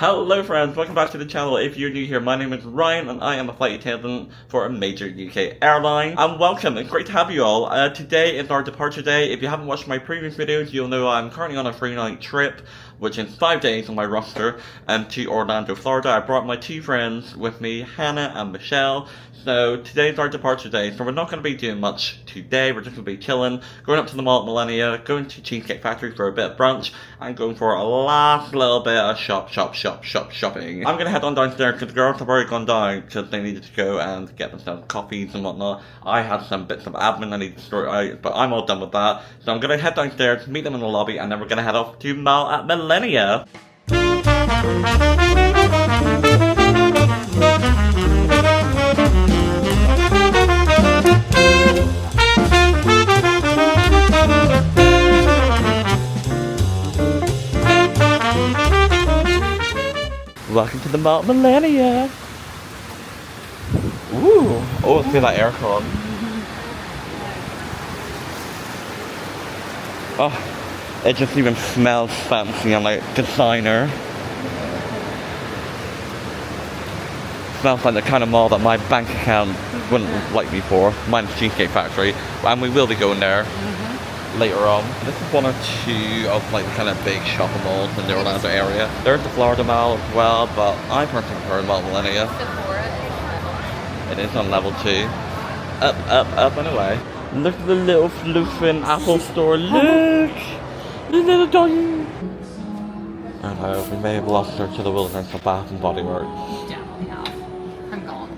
Hello friends, welcome back to the channel. If you're new here, my name is Ryan and I am a flight attendant for a major UK airline. And welcome, it's great to have you all. Today is our departure day. If you haven't watched my previous videos, you'll know I'm currently on a 3-night trip, which is 5 days on my roster, to Orlando, Florida. I brought my two friends with me, Hannah and Michelle. So today's our departure day, so we're not going to be doing much today. We're just going to be chilling, going up to the mall at Millenia, going to Cheesecake Factory for a bit of brunch, and going for a last little bit of shopping. I'm going to head on downstairs because the girls have already gone down because they needed to go and get themselves coffees and whatnot. I had some bits of admin I need to sort out, but I'm all done with that. So I'm going to head downstairs, meet them in the lobby, and then we're going to head off to Mall at Millenia. Welcome to the Mall at Millenia. Ooh, oh, let's feel that aircon. Oh, it just even smells fancy. I'm like designer. Smells like the kind of mall that my bank account wouldn't like me for. Mine's Cheesecake Factory, and we will be going there later on. This is one or two of like the kind of big shopping malls in the Orlando area. There's the Florida Mall as well, but I personally prefer the Mall Millenia. Sephora. It is on level 2. Up and away. Look at the little floofing Apple store. Look! The little doggy! And we may have lost her to the wilderness of Bath and Body Works. Yeah, we have. I'm gone.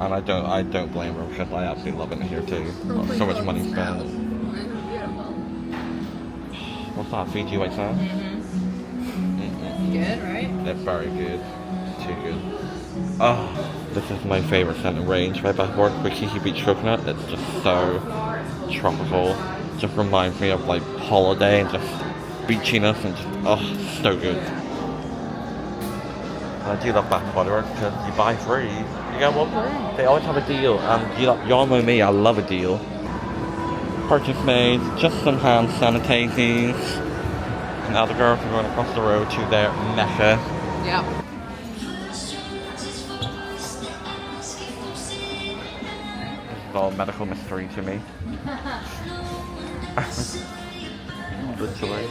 And I don't blame her because I absolutely love it in here too. So much money spent. What's that? Fiji white sand? Good, right? They're very good. Too good. Oh, this is my favourite scent and range. Right back work with Kiki Beach Coconut. It's just so tropical. Just reminds me of like holiday and just beachiness and just, oh, so good. And I do love Bath and Body Works because you buy 3, you get 1 free. They always have a deal, and you all know me, I love a deal. Purchase made, just some hand sanitizers. And now the girls are going across the road to their mecca. Yep. This is all medical mystery to me. Literally.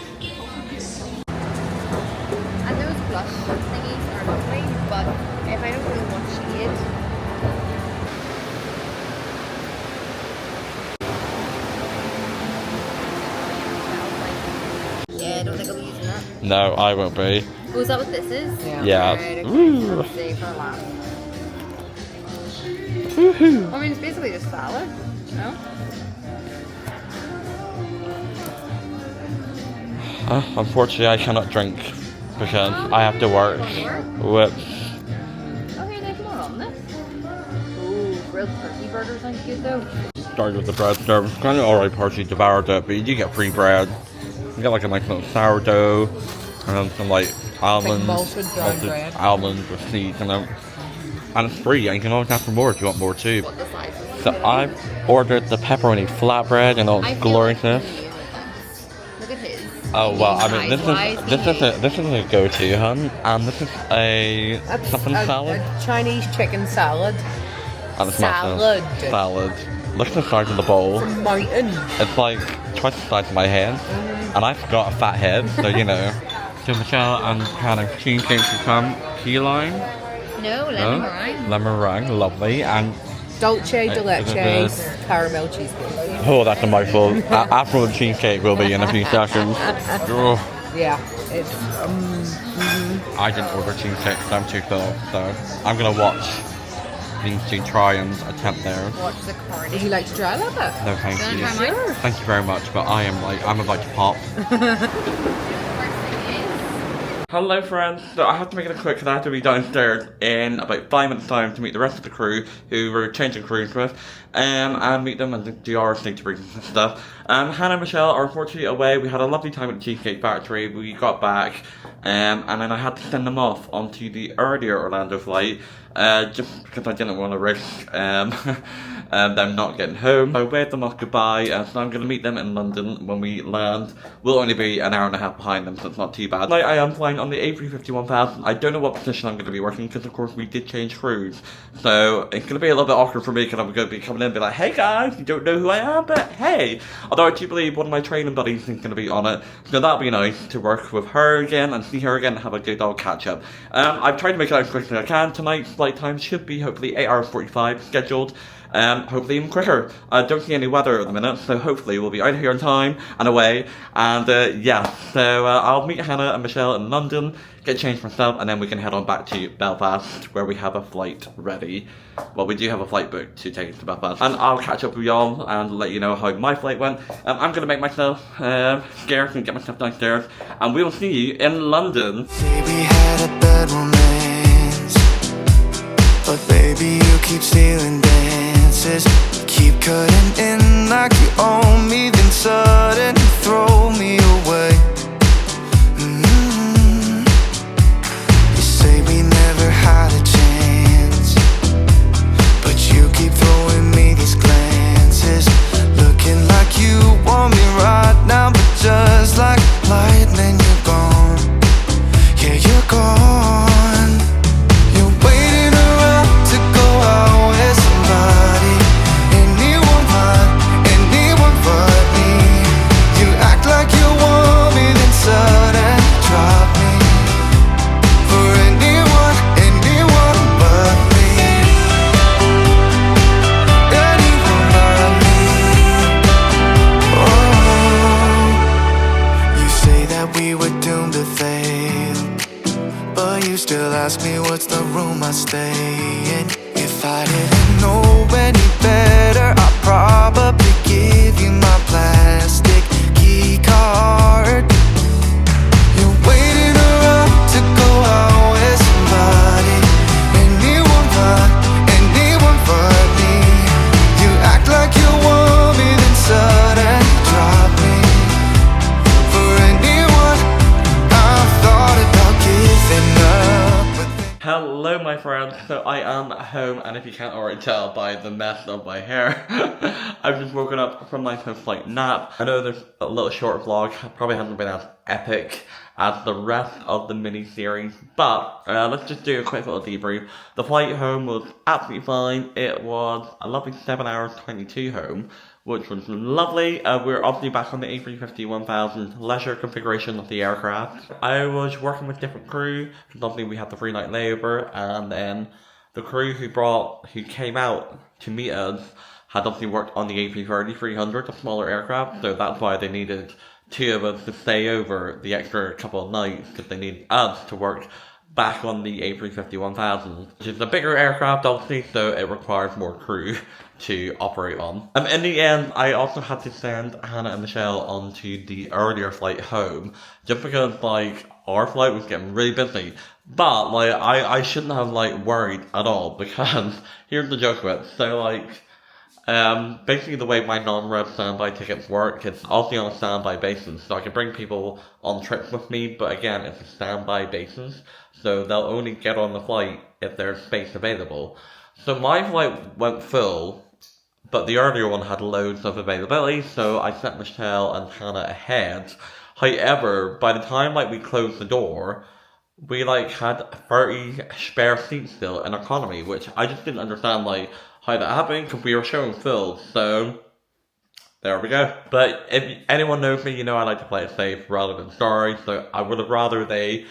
And those blush thingies are lovely, but if I don't really want shade, yeah, I don't think I'll be using that. No, I won't be. Oh, is that what this is? Yeah. Right, okay. Ooh. Let's see for a laugh. Woohoo! I mean, it's basically just salad, no? Unfortunately, I cannot drink because I have to work. Whoops. Oh, here, there's more on this. Ooh, grilled turkey burger sounds good though. Started with the bread service. Kind of alright, partially devoured it, but you do get free bread. You get like a nice little sourdough, and then some like almonds, malted bread. almonds with seeds in them. And it's free, and you can always ask for more if you want more too. What the size is So I've ordered the pepperoni flatbread and all its gloriousness. Look at his. Oh well, I mean this is a go-to, hun. And this is a something salad. A Chinese chicken salad. And it's massive. Salad. Look at the size of the bowl. Mountain. It's like twice the size of my head, and I've got a fat head, so you know. So Michelle and Hannah, cheesecake to come, key lime. No, lemon meringue. Lemon meringue, lovely, and Dolce de leche this? caramel cheesecake. oh, that's a mouthful. After the cheesecake will be in a few seconds. Oh, Yeah, it's I didn't order cheesecake because I'm too full, so I'm gonna watch these two try and attempt theirs. Watch the cardi. Would you like to try a little bit? No, thank Do you you. want to try mine? Thank you very much, but I'm about to pop. First thing is, Hello friends, so I have to make it quick because I have to be downstairs in about 5 minutes time to meet the rest of the crew who we're changing crews with and meet them and do our sneak briefings and stuff. Hannah and Michelle are unfortunately away. We had a lovely time at the Cheesecake Factory. We got back and then I had to send them off onto the earlier Orlando flight just because I didn't want to risk them not getting home. I waved them off goodbye, so I'm going to meet them in London when we land. We'll only be an hour and a half behind them, so it's not too bad. Tonight I am flying on the A350-1000. I don't know what position I'm going to be working, because of course we did change crews. So it's going to be a little bit awkward for me, because I'm going to be coming in and be like, hey guys, you don't know who I am, but hey. Although I do believe one of my training buddies is going to be on it, so that'll be nice to work with her again and see her again and have a good old catch up. I've tried to make it as quick as I can. Tonight's flight time should be hopefully 8 hours 45 scheduled. Hopefully even quicker. I don't see any weather at the minute, so hopefully we'll be out here in time and away. And yeah, so I'll meet Hannah and Michelle in London, get changed myself, and then we can head on back to Belfast, where we have a flight ready. Well, we do have a flight booked to take us to Belfast. And I'll catch up with y'all and let you know how my flight went. I'm going to make myself scarce and get myself downstairs, and we will see you in London. Say we had a bad romance, but baby you keep stealing dances. Keep cutting in like you own me, then suddenly throw me away. You say we never had a chance, but you keep throwing me these glances, looking like you want me right now, but just like lightning you're gone. Yeah, you're gone. You're waiting around to go out with somebody. Anyone but me. You act like you want me, then suddenly drop me. For anyone but me. Anyone but me. Oh, you say that we were doomed to fail, but you still ask me what's the room I stay in. If I didn't know any better, I'd probably give you my plastic key card. You're waiting around to go out with somebody. Anyone but me. You act like you want me, then suddenly drop me. For anyone, I've thought about giving up, but Hello my friends, so I am home, and if you can't already tell by the mess of my hair, I've just woken up from my post-flight nap. I know there's a little short vlog, probably hasn't been as epic as the rest of the mini-series, but let's just do a quick little debrief. The flight home was absolutely fine. It was a lovely 7 hours 22 home, which was lovely. We're obviously back on the A350-1000 leisure configuration of the aircraft. I was working with different crew, because obviously we had the 3-night layover, and then the crew who came out to meet us had obviously worked on the A330-300, a smaller aircraft, so that's why they needed 2 of us to stay over the extra couple of nights, because they need us to work back on the A350-1000, which is a bigger aircraft obviously, so it requires more crew to operate on. In the end, I also had to send Hannah and Michelle onto the earlier flight home, just because like our flight was getting really busy. But like I shouldn't have like worried at all, because here's the joke of it. So like basically the way my non-rev standby tickets work, it's obviously on a standby basis, so I can bring people on trips with me, but again, it's a standby basis, so they'll only get on the flight if there's space available. So my flight went full, but the earlier one had loads of availability, so I sent Michelle and Hannah ahead. However, by the time like we closed the door, we like had 30 spare seats still in economy, which I just didn't understand like how that happened, because we were showing full, so there we go. But if anyone knows me, you know I like to play it safe rather than sorry, so I would have rather they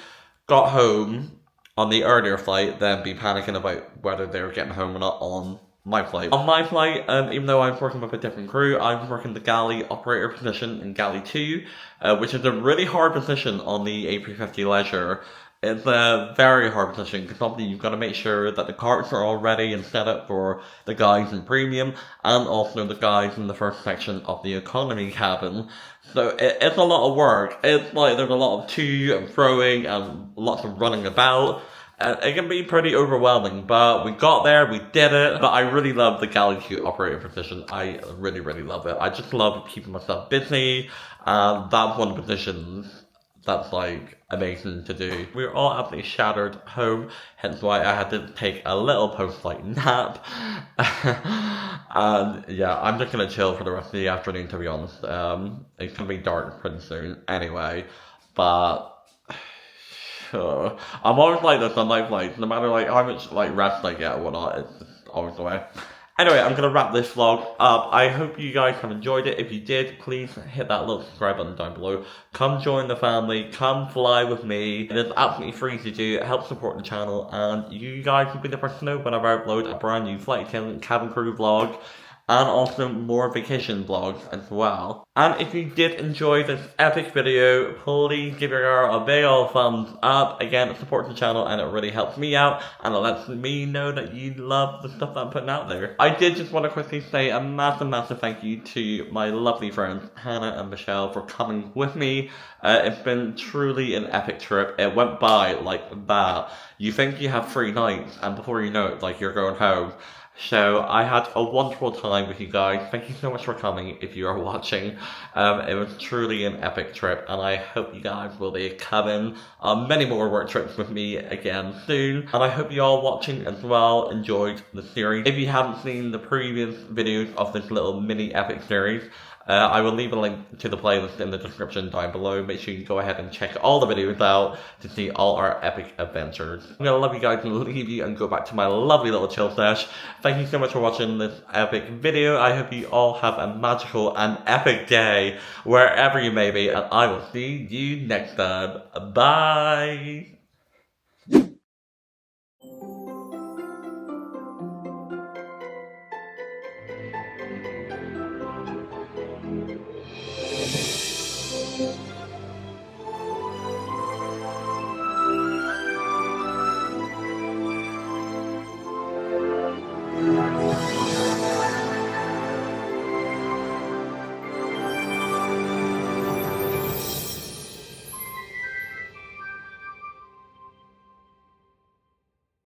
got home on the earlier flight than be panicking about whether they were getting home or not on my flight. On my flight, even though I was working with a different crew, I was working the galley operator position in galley 2, which is a really hard position on the A350 Leisure. It's a very hard position, because obviously you've got to make sure that the carts are all ready and set up for the guys in premium, and also the guys in the first section of the economy cabin. So it's a lot of work. It's like there's a lot of to and froing and lots of running about. It can be pretty overwhelming, but we got there, we did it. But I really love the galley 2 operator position. I really, really love it. I just love keeping myself busy. That's one of the positions that's like amazing to do. We were all absolutely shattered home, hence why I had to take a little post-flight nap. And yeah, I'm just gonna chill for the rest of the afternoon, to be honest. It's gonna be dark pretty soon anyway, but I'm always like this on night flights, no matter like how much like rest I get or whatnot, it's just always the way. Anyway, I'm going to wrap this vlog up. I hope you guys have enjoyed it. If you did, please hit that little subscribe button down below. Come join the family. Come fly with me. It is absolutely free to do. It helps support the channel. And you guys will be the first to know whenever I upload a brand new Flight Attendant cabin crew vlog. And also more vacation vlogs as well. And if you did enjoy this epic video, please give your girl a big ol' thumbs up. Again, it supports the channel and it really helps me out. And it lets me know that you love the stuff that I'm putting out there. I did just want to quickly say a massive thank you to my lovely friends Hannah and Michelle for coming with me. It's been truly an epic trip. It went by like that. You think you have 3 nights and before you know it, like you're going home. So I had a wonderful time with you guys. Thank you so much for coming if you are watching. It was truly an epic trip and I hope you guys will be coming on many more work trips with me again soon. And I hope you all watching as well enjoyed the series. If you haven't seen the previous videos of this little mini epic series, I will leave a link to the playlist in the description down below. Make sure you go ahead and check all the videos out to see all our epic adventures. I'm gonna love you guys and leave you and go back to my lovely little chill sesh. Thank you so much for watching this epic video. I hope you all have a magical and epic day wherever you may be, and I will see you next time. Bye!